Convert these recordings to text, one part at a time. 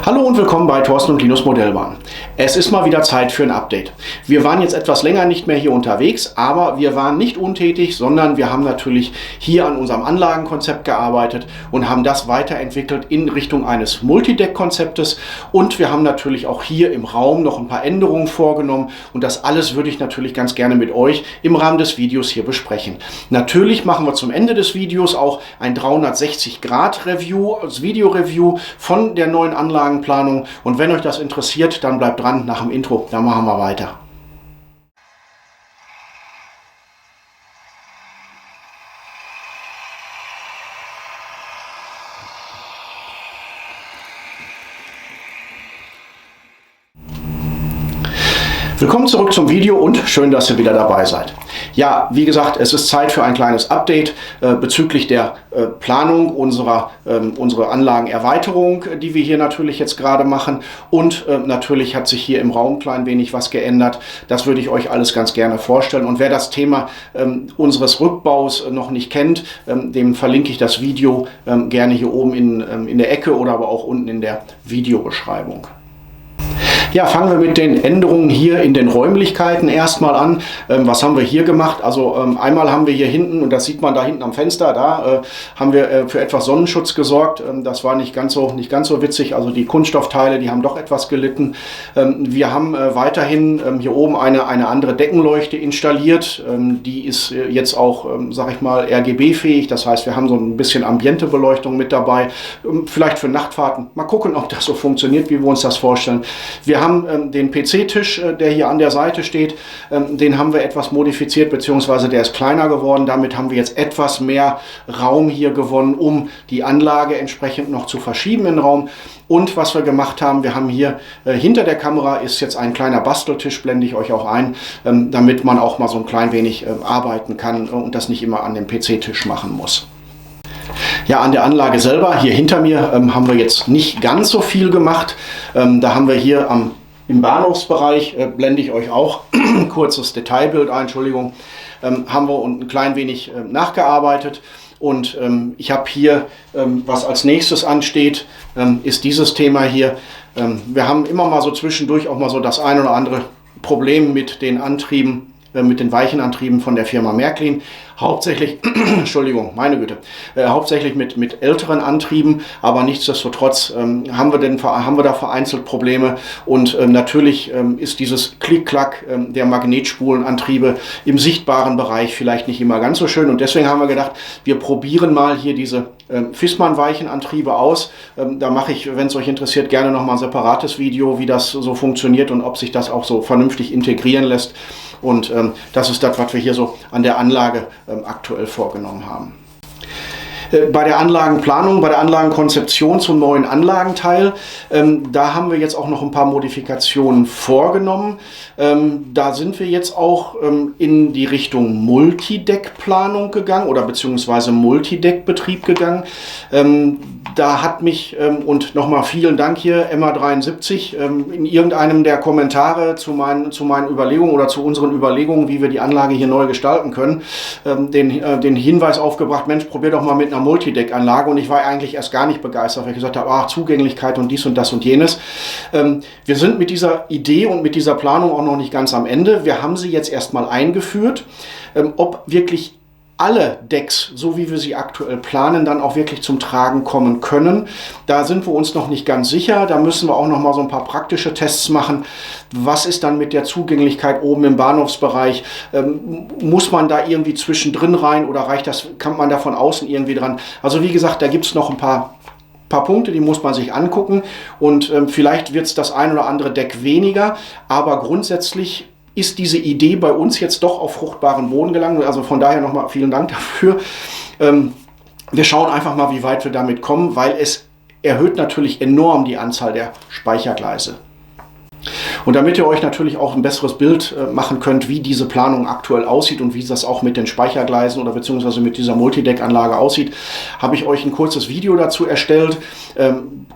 Hallo und willkommen bei Thorsten und Linus Modellbahn. Es ist mal wieder Zeit für ein Update. Wir waren jetzt etwas länger nicht mehr hier unterwegs, aber wir waren nicht untätig, sondern wir haben natürlich hier an unserem Anlagenkonzept gearbeitet und haben das weiterentwickelt in Richtung eines Multideck-Konzeptes, und wir haben natürlich auch hier im Raum noch ein paar Änderungen vorgenommen, und das alles würde ich natürlich ganz gerne mit euch im Rahmen des Videos hier besprechen. Natürlich machen wir zum Ende des Videos auch ein 360-Grad-Review, als Video-Review von der neuen Anlagenplanung, und wenn euch das interessiert, dann bleibt dran nach dem Intro, dann machen wir weiter. Willkommen zurück zum Video und schön, dass ihr wieder dabei seid. Ja, wie gesagt, es ist Zeit für ein kleines Update bezüglich der Planung unserer Anlagenerweiterung, die wir hier natürlich jetzt gerade machen, und natürlich hat sich hier im Raum klein wenig was geändert. Das würde ich euch alles ganz gerne vorstellen, und wer das Thema unseres Rückbaus noch nicht kennt, dem verlinke ich das Video gerne hier oben in der Ecke oder aber auch unten in der Videobeschreibung. Ja, fangen wir mit den Änderungen hier in den Räumlichkeiten erstmal an. Was haben wir hier gemacht? Also einmal haben wir hier hinten, und das sieht man da hinten am Fenster, da haben wir für etwas Sonnenschutz gesorgt. Das war nicht ganz so witzig. Also die Kunststoffteile, die haben doch etwas gelitten. Wir haben weiterhin hier oben eine andere Deckenleuchte installiert. Die ist jetzt auch, sag ich mal, RGB-fähig. Das heißt, wir haben so ein bisschen Ambiente-Beleuchtung mit dabei. Vielleicht für Nachtfahrten. Mal gucken, ob das so funktioniert, wie wir uns das vorstellen. Wir haben den PC-Tisch, der hier an der Seite steht, den haben wir etwas modifiziert, beziehungsweise der ist kleiner geworden. Damit haben wir jetzt etwas mehr Raum hier gewonnen, um die Anlage entsprechend noch zu verschieben im Raum. Und was wir gemacht haben, wir haben hier hinter der Kamera ist jetzt ein kleiner Basteltisch, blende ich euch auch ein, damit man auch mal so ein klein wenig arbeiten kann und das nicht immer an dem PC-Tisch machen muss. Ja, an der Anlage selber, hier hinter mir, haben wir jetzt nicht ganz so viel gemacht. Da haben wir hier im Bahnhofsbereich, blende ich euch auch ein kurzes Detailbild ein, Entschuldigung, haben wir ein klein wenig nachgearbeitet. Und ich habe hier, was als nächstes ansteht, ist dieses Thema hier. Wir haben immer mal so zwischendurch auch mal so das ein oder andere Problem mit den Antrieben, mit den weichen Antrieben von der Firma Märklin. Hauptsächlich, Entschuldigung, meine Güte, hauptsächlich mit älteren Antrieben, aber nichtsdestotrotz haben wir da vereinzelt Probleme, und natürlich ist dieses Klick-Klack der Magnetspulenantriebe im sichtbaren Bereich vielleicht nicht immer ganz so schön, und deswegen haben wir gedacht, wir probieren mal hier diese Fissmann-weichen Antriebe aus. Da mache ich, wenn es euch interessiert, gerne nochmal ein separates Video, wie das so funktioniert und ob sich das auch so vernünftig integrieren lässt. Und das ist das, was wir hier so an der Anlage aktuell vorgenommen haben. Bei der Anlagenplanung, bei der Anlagenkonzeption zum neuen Anlagenteil, da haben wir jetzt auch noch ein paar Modifikationen vorgenommen. Da sind wir jetzt auch in die Richtung Multideck-Planung gegangen oder beziehungsweise Multideck-Betrieb gegangen. Da hat mich, und nochmal vielen Dank hier, Emma73, in irgendeinem der Kommentare zu meinen Überlegungen oder zu unseren Überlegungen, wie wir die Anlage hier neu gestalten können, den Hinweis aufgebracht, Mensch, probier doch mal mit einer Multideck-Anlage, und ich war eigentlich erst gar nicht begeistert, weil ich gesagt habe, Zugänglichkeit und dies und das und jenes. Wir sind mit dieser Idee und mit dieser Planung auch noch nicht ganz am Ende. Wir haben sie jetzt erstmal eingeführt. Ob wirklich alle Decks, so wie wir sie aktuell planen, dann auch wirklich zum Tragen kommen können, da sind wir uns noch nicht ganz sicher. Da müssen wir auch noch mal so ein paar praktische Tests machen. Was ist dann mit der Zugänglichkeit oben im Bahnhofsbereich? Muss man da irgendwie zwischendrin rein, oder reicht das, kann man da von außen irgendwie dran? Also wie gesagt, da gibt es noch ein paar Punkte, die muss man sich angucken, und vielleicht wird es das ein oder andere Deck weniger, aber grundsätzlich ist diese Idee bei uns jetzt doch auf fruchtbaren Boden gelangt. Also von daher nochmal vielen Dank dafür. Wir schauen einfach mal, wie weit wir damit kommen, weil es erhöht natürlich enorm die Anzahl der Speichergleise. Und damit ihr euch natürlich auch ein besseres Bild machen könnt, wie diese Planung aktuell aussieht und wie das auch mit den Speichergleisen oder beziehungsweise mit dieser Multideck-Anlage aussieht, habe ich euch ein kurzes Video dazu erstellt.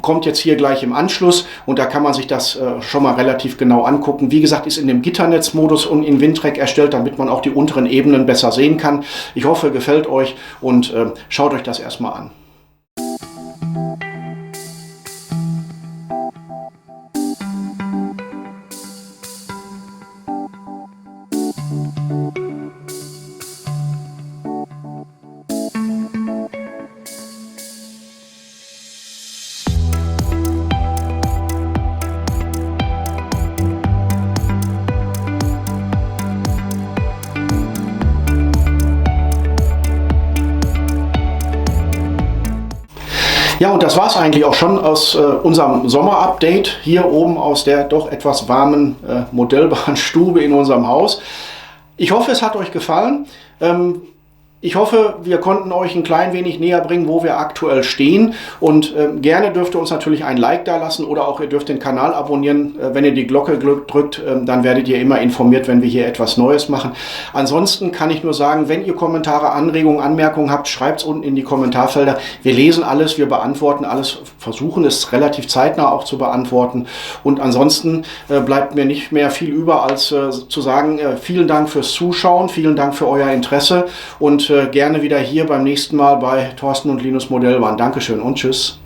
Kommt jetzt hier gleich im Anschluss und da kann man sich das schon mal relativ genau angucken. Wie gesagt, ist in dem Gitternetzmodus und in WinTrack erstellt, damit man auch die unteren Ebenen besser sehen kann. Ich hoffe, gefällt euch und schaut euch das erstmal an. Ja, und das war es eigentlich auch schon aus unserem Sommer-Update hier oben aus der doch etwas warmen Modellbahnstube in unserem Haus. Ich hoffe, es hat euch gefallen. Ich hoffe, wir konnten euch ein klein wenig näher bringen, wo wir aktuell stehen. Und gerne dürft ihr uns natürlich ein Like da lassen oder auch ihr dürft den Kanal abonnieren. Wenn ihr die Glocke drückt, dann werdet ihr immer informiert, wenn wir hier etwas Neues machen. Ansonsten kann ich nur sagen, wenn ihr Kommentare, Anregungen, Anmerkungen habt, schreibt es unten in die Kommentarfelder. Wir lesen alles, wir beantworten alles, versuchen es relativ zeitnah auch zu beantworten. Und ansonsten bleibt mir nicht mehr viel über, als zu sagen, vielen Dank fürs Zuschauen, vielen Dank für euer Interesse und gerne wieder hier beim nächsten Mal bei Thorsten und Linus Modellbahn. Dankeschön und tschüss.